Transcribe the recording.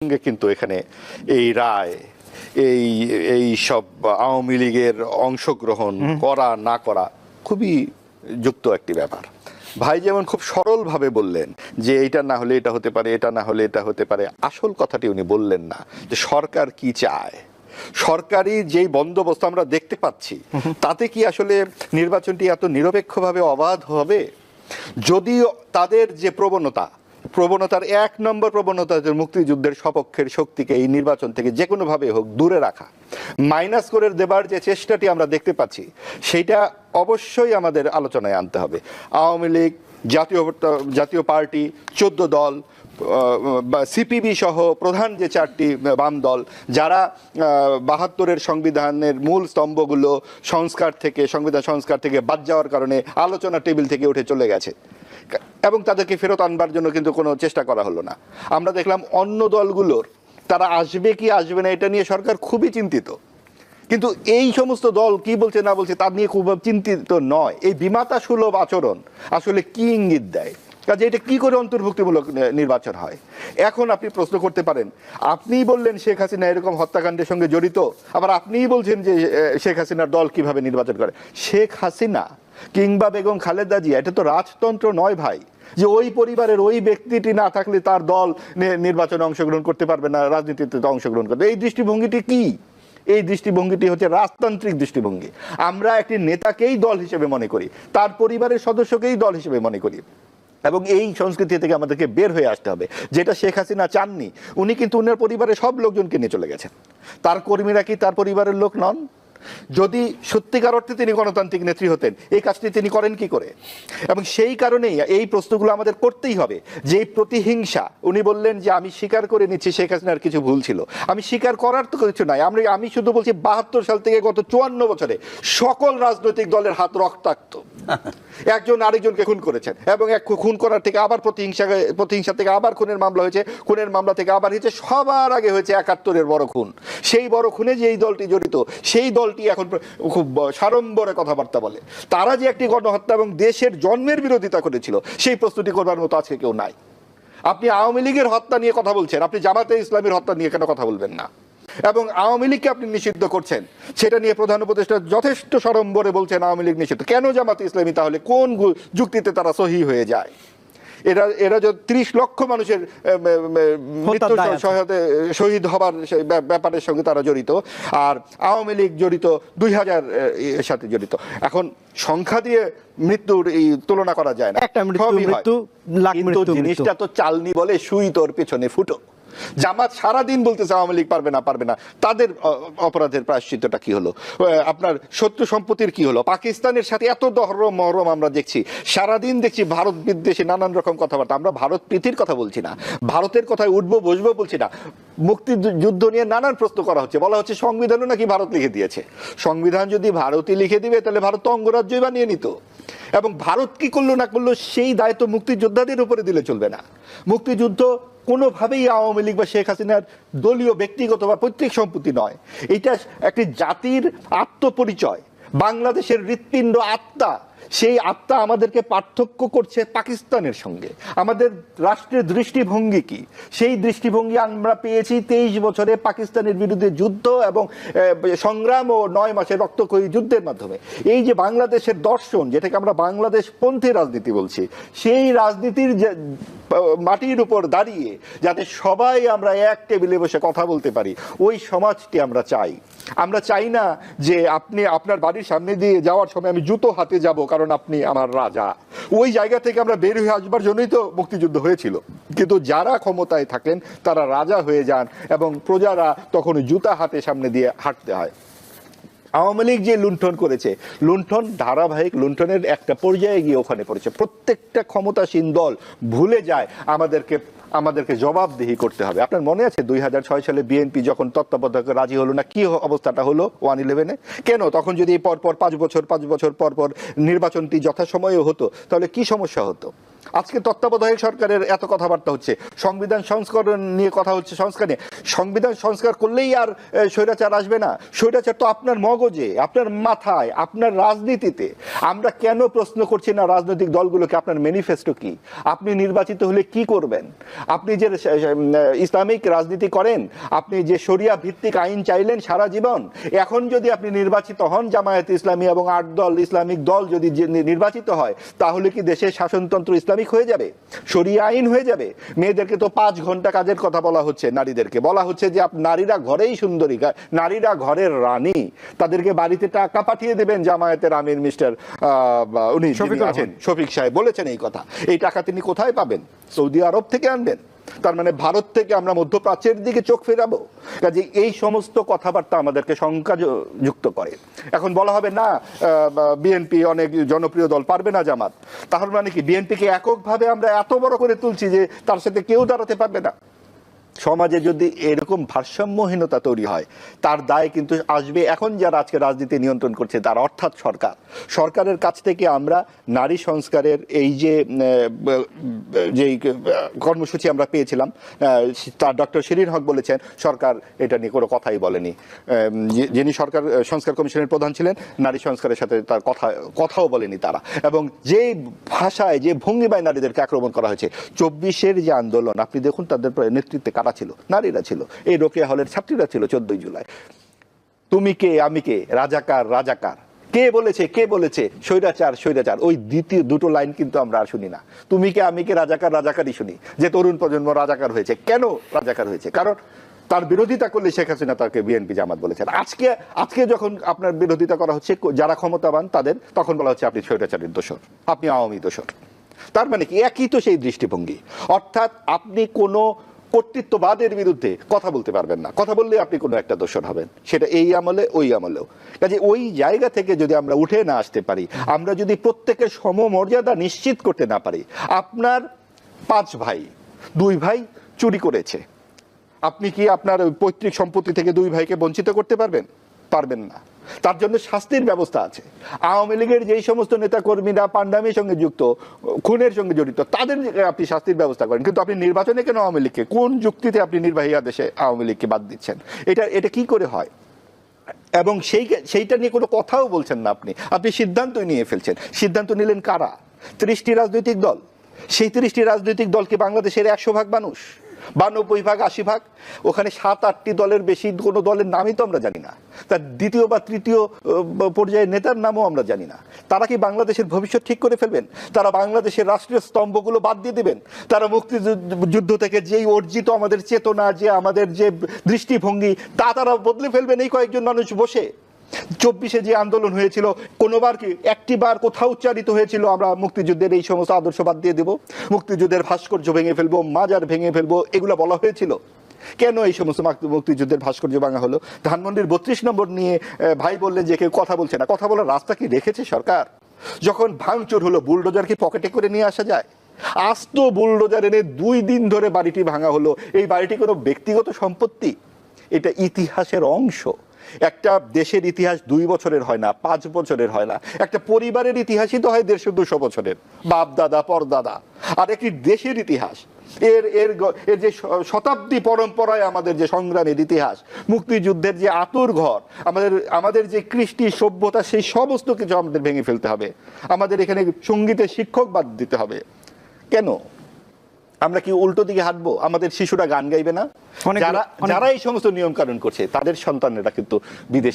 সঙ্গে কিন্তু এখানে এই রায় এই এই সব আওয়ামী লীগের অংশগ্রহণ করা না করা খুবই যুক্ত একটি ব্যাপার। ভাই যেমন খুব সরলভাবে বললেন যে এটা না হলে এটা হতে পারে, এটা না হলে এটা হতে পারে, আসল কথাটি উনি বললেন না যে সরকার কি চায়। সরকারি যেই বন্দোবস্ত আমরা দেখতে পাচ্ছি তাতে কি আসলে নির্বাচনটি এত নিরপেক্ষভাবে অবাধ হবে? যদিও তাদের যে প্রবণতার এক নম্বর প্রবণতা যে মুক্তিযুদ্ধের সপক্ষের শক্তিকে এই নির্বাচন থেকে যে কোনোভাবে হোক দূরে রাখা, মাইনাস করে দেবার যে চেষ্টাটি আমরা দেখতে পাচ্ছি, সেইটা অবশ্যই আমাদের আলোচনায় আনতে হবে। আওয়ামী লীগ, জাতীয় পার্টি, 14 দল, সিপিবি সহ প্রধান যে 4টি বাম দল, যারা 72-এর সংবিধানের মূল স্তম্ভগুলো সংবিধান সংস্কার থেকে বাদ যাওয়ার কারণে আলোচনা টেবিল থেকে উঠে চলে গেছে এবং তাদেরকে ফেরত আনবার জন্য কিন্তু কোনো চেষ্টা করা হলো না। আমরা দেখলাম অন্য দলগুলোর তারা আসবে কি আসবে না এটা নিয়ে সরকার খুবই চিন্তিত, কিন্তু এই সমস্ত দল কি বলছে না বলছে তার নিয়ে খুব চিন্তিত নয়। এই বিমাতা সুলভ আচরণ আসলে কি ইঙ্গিত দেয়? কাজে এটা কি করে অন্তর্ভুক্তিমূলক নির্বাচন হয়? এখন আপনি প্রশ্ন করতে পারেন, আপনিই বললেন শেখ হাসিনা এরকম হত্যাকাণ্ডের সঙ্গে জড়িত, আবার আপনিই বলছেন যে শেখ হাসিনার দল কিভাবে নির্বাচন করে। শেখ হাসিনা কিংবা বেগম খালেদা জিয়া এটা তো রাজতন্ত্র নয় ভাই, যে ওই পরিবারের ওই ব্যক্তিটি না থাকলে তার দল নির্বাচনে অংশগ্রহণ করতে পারবে না, রাজনীতিতে অংশগ্রহণ করবে। এই দৃষ্টিভঙ্গিটি কি? এই দৃষ্টিভঙ্গিটি হচ্ছে রাজতান্ত্রিক দৃষ্টিভঙ্গি। আমরা একটি নেতাকেই দল হিসেবে মনে করি, তার পরিবারের সদস্যকেই দল হিসেবে মনে করি, এবং এই সংস্কৃতি থেকে আমাদেরকে বের হয়ে আসতে হবে, যেটা শেখ হাসিনা চাননি। উনি কিন্তু উনার পরিবারের সব লোকজনকে নিয়ে চলে গেছেন। তার কর্মীরা কি তার পরিবারের লোক নন? যদি সত্যিকার অর্থে তিনি গণতান্ত্রিক নেত্রী হতেন, এই কাজটি তিনি করেন কি করে? এবং সেই কারণেই এই প্রশ্নগুলো আমাদের করতেই হবে। যে প্রতিহিংসা, উনি বললেন যে আমি স্বীকার করে নিচ্ছি শেখ হাসিনার কিছু ভুল ছিল, আমি স্বীকার করার তো কিছু নাই। আমি শুধু বলছি 72 সাল থেকে গত 54 বছরে সকল রাজনৈতিক দলের হাত রক্তাক্ত। একজন আরেকজনকে খুন করেছেন এবং এক খুন করার থেকে আবার প্রতিহিংসা থেকে আবার খুনের মামলা হয়েছে, খুনের মামলা থেকে আবার হয়েছে, সবার আগে হয়েছে 71-এর বড় খুন। সেই বড় খুনে যে এই দলটি জড়িত, সেই দলটি এখন খুব সাড়ম্বরে কথাবার্তা বলে। তারা যে একটি গণহত্যা এবং দেশের জন্মের বিরোধিতা করেছিল, সেই প্রস্তুতি করবার মতো আজকে কেউ নাই। আপনি আওয়ামী লীগের হত্যা নিয়ে কথা বলছেন, আপনি জামাতে ইসলামীর হত্যা নিয়ে কেন কথা বলবেন না? এবং আওয়ামী লীগকে আপনি নিষিদ্ধ করছেন, সেটা নিয়ে প্রধান উপদেষ্টা যথেষ্ট সড়ম্বরে বলছেন আওয়ামী লীগ নিষিদ্ধ। কেন জামাতে ইসলামী তাহলে কোন যুক্তিতে তারা সহি হয়ে যায়? এরা যে 30 লক্ষ মানুষের শহীদ হবার ব্যাপারের সঙ্গে তারা জড়িত, আর আওয়ামী লীগ জড়িত 2000 এর সাথে জড়িত। এখন সংখ্যা দিয়ে মৃত্যুর এই তুলনা করা যায় না, কিন্তু জিনিসটা তো চালনি বলে সুই তোর পেছনে ফুটো। জামাত সারাদিন বলতেছে আওয়ামী লীগ পারবে না, তাদের অপরাধের প্রায়শ্চিত্তটা কি হলো? আপনার শত্রু সম্পত্তির কি হলো? পাকিস্তানের সাথে এত মহরম আমরা দেখছি, সারাদিন দেখছি ভারত বিদ্বেষী নানান রকম কথাবার্তা। আমরা ভারত প্রীতির কথা বলছি না, ভারতের কথায় উঠবো বসবো বলছি না। মুক্তিযুদ্ধ নিয়ে নানান প্রশ্ন করা হচ্ছে, বলা হচ্ছে সংবিধানও নাকি ভারত লিখে দিয়েছে। সংবিধান যদি ভারতই লিখে দিবে তাহলে ভারত তো অঙ্গরাজ্যই বানিয়ে নিত, এবং ভারত কি করলো না করলো সেই দায়িত্ব মুক্তিযোদ্ধাদের উপরে দিলে চলবে না। মুক্তিযুদ্ধ কোনোভাবেই আওয়ামী লীগ বা শেখ হাসিনার দলীয় ব্যক্তিগত বা পৈতৃক সম্পত্তি নয়। এটা একটি জাতির আত্মপরিচয়, বাংলাদেশের হৃৎপিণ্ড, আত্মা। সেই আত্মা আমাদেরকে পার্থক্য করছে পাকিস্তানের সঙ্গে। আমাদের রাষ্ট্রের দৃষ্টিভঙ্গি কি? সেই দৃষ্টিভঙ্গি আমরা পেয়েছি 23 বছরে পাকিস্তানের বিরুদ্ধে যুদ্ধ এবং সংগ্রাম ও 9 মাসের রক্তক্ষয়ী যুদ্ধের মাধ্যমে। এই যে বাংলাদেশের দর্শন, যেটাকে আমরা বাংলাদেশ পন্থী রাজনীতি বলছি, সেই রাজনীতির মাটির উপর দাঁড়িয়ে যাতে সবাই আমরা এক টেবিলে বসে কথা বলতে পারি, ওই সমাজটি আমরা চাই। আমরা চাই না যে আপনি আপনার বাড়ির সামনে দিয়ে যাওয়ার সময় আমি জুতো হাতে যাব কারণ আপনি আমার রাজা। ওই জায়গা থেকে আমরা বের হয়ে আসবার জন্যই তো মুক্তিযুদ্ধ হয়েছিল। কিন্তু যারা ক্ষমতায় থাকেন তারা রাজা হয়ে যান এবং প্রজারা তখন জুতা হাতে সামনে দিয়ে হাঁটতে হয়। আওয়ামী লীগ যে লুণ্ঠন করেছে, ধারাবাহিক লুণ্ঠনের একটা পর্যায়ে গিয়ে ওখানে পড়েছে। প্রত্যেকটা ক্ষমতাসীন দল ভুলে যায় আমাদেরকে জবাবদিহি করতে হবে। আপনার মনে আছে 2006 সালে বিএনপি যখন তত্ত্বাবধায়ক রাজি হলো না, কি অবস্থাটা হলো 111-এ? কেন? তখন যদি পরপর 5 বছর পর পর নির্বাচনটি যথাসময়ে হতো তাহলে কি সমস্যা হতো? আজকে তত্ত্বাবধায়ক সরকারের এত কথাবার্তা হচ্ছে, সংবিধান সংস্করণ নিয়ে কথা হচ্ছে, সংস্কার নিয়ে। সংবিধান সংস্কার করলেই আর স্বৈরাচার আসবে না? স্বৈরাচার তো আপনার মগজে, আপনার মাথায়, আপনার রাজনীতিতে। আমরা কেন প্রশ্ন করছি না রাজনৈতিক দলগুলোকে আপনার ম্যানিফেস্টো কি, আপনি নির্বাচিত হলে কি করবেন? আপনি যে ইসলামিক রাজনীতি করেন, আপনি যে শরিয়া ভিত্তিক আইন চাইলেন সারা জীবন, এখন যদি আপনি নির্বাচিত হন, জামায়াত ইসলামী এবং 8 দল ইসলামিক দল যদি নির্বাচিত হয়, তাহলে কি দেশের শাসনতন্ত্র ইসলামিক হয়ে যাবে, শরিয়া আইন হয়ে যাবে? মেয়েদেরকে তো 5 ঘন্টা কাজের কথা বলা হচ্ছে, নারীদেরকে বলা হচ্ছে যে নারীরা ঘরেই সুন্দরী, নারীরা ঘরের রানী, তাদেরকে বাড়িতে টাকা পাঠিয়ে দেবেন। জামায়াতের আমির মিস্টার উনি আছেন শফিক সাহেব বলেছেন এই কথা। এই টাকা তিনি কোথায় পাবেন? সৌদি আরব থেকে আনবেন? তার মানে ভারত থেকে আমরা মধ্যপ্রাচ্যের দিকে চোখ ফেরাবো? কাজে এই সমস্ত কথাবার্তা আমাদেরকে শঙ্কা যুক্ত করে। এখন বলা হবে না বিএনপি অনেক জনপ্রিয় দল, পারবে না জামাত। তাহলে মানে কি বিএনপিকে এককভাবে আমরা এত বড় করে তুলছি যে তার সাথে কেউ দাঁড়াতে পারবে না? সমাজে যদি এরকম ভারসাম্যহীনতা তৈরি হয়, তার দায় কিন্তু আসবে এখন যারা আজকে রাজনীতি নিয়ন্ত্রণ করছে তার, অর্থাৎ সরকার। সরকারের কাছ থেকে আমরা নারী সংস্কারের এই যে কর্মসূচি আমরা পেয়েছিলাম, তার ডক্টর শিরিন হক বলেছেন সরকার এটা নিয়ে কোনো কথাই বলেনি। যিনি সরকার সংস্কার কমিশনের প্রধান ছিলেন, নারী সংস্কারের সাথে তার কথাও বলেনি তারা। এবং যে ভাষায়, যে ভঙ্গিমায় নারীদেরকে আক্রমণ করা হয়েছে, 24-এর যে আন্দোলন আপনি দেখুন, তাদের নেতৃত্বে কারা ছিল? নারীরা ছিল। এই রোকেয়া হলের ছাত্রীরা ছিল 14 জুলাই। তুমি কে, আমি কে, রাজাকার রাজাকার, কে বলেছে, কে বলেছে স্বৈরাচার স্বৈরাচার? ওই দ্বিতীয় দুটো লাইন কিন্তু আমরা আর শুনি না। তুমি কে, আমি কে, রাজাকার রাজাকারই শুনি। যে তরুণ প্রজন্ম রাজাকার হয়েছে, কেন রাজাকার হয়েছে? কারণ তার বিরোধিতা করলে শেখ হাসিনা তাকে বিএনপি জামাত বলেছেন। আজকে যখন আপনার বিরোধিতা করা হচ্ছে যারা ক্ষমতাবান তাদের, তখন বলা হচ্ছে আপনি স্বৈরাচারের দোষর, আপনি আওয়ামী দোষর। তার মানে কি একই তো সেই দৃষ্টিভঙ্গি। অর্থাৎ আপনি কোনো কর্তৃত্ববাদের বিরুদ্ধে কথা বলতে পারবেন না, কথা বললে আপনি কোনো একটা দোষর হবেন, সেটা এই আমলে ওই আমলেও। কাজে ওই জায়গা থেকে যদি আমরা উঠে না আসতে পারি, আমরা যদি প্রত্যেকের সমমর্যাদা নিশ্চিত করতে না পারি, আপনার 5 ভাই, 2 ভাই চুরি করেছে, আপনি কি আপনার পৈতৃক সম্পত্তি থেকে 2 ভাইকে বঞ্চিত করতে পারবেন? পারবেন না। তার জন্য শাস্তির ব্যবস্থা আছে। আওয়ামী লীগের যেই সমস্ত নেতা কর্মীরা পান্ডামির সঙ্গে যুক্ত, খুনের সঙ্গে জড়িত, তাদের আপনি শাস্তির ব্যবস্থা করেন, কিন্তু আপনি নির্বাচনে কেন আওয়ামী লীগকে, কোন যুক্তিতে আপনি নির্বাহী আদেশে আওয়ামী লীগকে বাদ দিচ্ছেন? এটা কি করে হয়? এবং সেইটা নিয়ে কোনো কথাও বলছেন না আপনি। আপনি সিদ্ধান্তই নিয়ে ফেলছেন। সিদ্ধান্ত নিলেন কারা? 30টি রাজনৈতিক দল। সেই 30টি রাজনৈতিক দলকে বাংলাদেশের 100 ভাগ মানুষ, 92 ভাগ 80 ভাগ, ওখানে 7-8টি দলের বেশি কোনো দলের নামই তো আমরা জানি না, তার দ্বিতীয় বা তৃতীয় পর্যায়ের নেতার নামও আমরা জানি না। তারা কি বাংলাদেশের ভবিষ্যৎ ঠিক করে ফেলবেন? তারা বাংলাদেশের রাষ্ট্রীয় স্তম্ভগুলো বাদ দিয়ে দেবেন? তারা মুক্তিযুদ্ধ থেকে যেই অর্জিত আমাদের চেতনা, যে আমাদের যে দৃষ্টিভঙ্গি, তারা বদলে ফেলবেন এই কয়েকজন মানুষ বসে? 24-এ যে আন্দোলন হয়েছিল, কোনোবার কি একটি বার কোথাও উচ্চারিত হয়েছিল আমরা মুক্তিযুদ্ধের এই সমস্ত আদর্শ বাদ দিয়ে দেব, মুক্তিযুদ্ধের ভাস্কর্য ভেঙে ফেলবো, মাজার ভেঙে ফেলবো, এগুলো বলা হয়েছিল? কেন এই সমস্ত মুক্তিযুদ্ধের ভাস্কর্য ভাঙা হলো? ধানমন্ডির 32 নম্বর নিয়ে ভাই বললেন যে কেউ কথা বলছে না। কথা বলার রাস্তা কি রেখেছে সরকার? যখন ভাঙচুর হলো, বুলডোজার কি পকেটে করে নিয়ে আসা যায়? আস্ত বুলডোজার এনে 2 দিন ধরে বাড়িটি ভাঙা হলো। এই বাড়িটি কোনো ব্যক্তিগত সম্পত্তি, এটা ইতিহাসের অংশ। একটা দেশের ইতিহাস 2 বছরের হয় না, 5 বছরের হয় না। একটা পরিবারের ইতিহাসই তো হয় 150-200 বছরের, বাপ দাদা পরদাদা। আর একটি দেশের ইতিহাস, এর যে শতাব্দী পরম্পরায় আমাদের যে সংগ্রামের ইতিহাস, মুক্তিযুদ্ধের যে আতুর ঘর, আমাদের যে কৃষ্টি সভ্যতা, সেই সমস্ত কিছু আমাদের ভেঙে ফেলতে হবে। আমাদের এখানে সঙ্গীতের শিক্ষক বাদ দিতে হবে। কেন? আমরা কি উল্টো দিকে হাঁটবো? আমাদের শিশুরা গান গাইবে না? যারা এই সমস্ত নিয়ম কানুন করছে, তাদের সন্তানেরা কিন্তু বিদেশে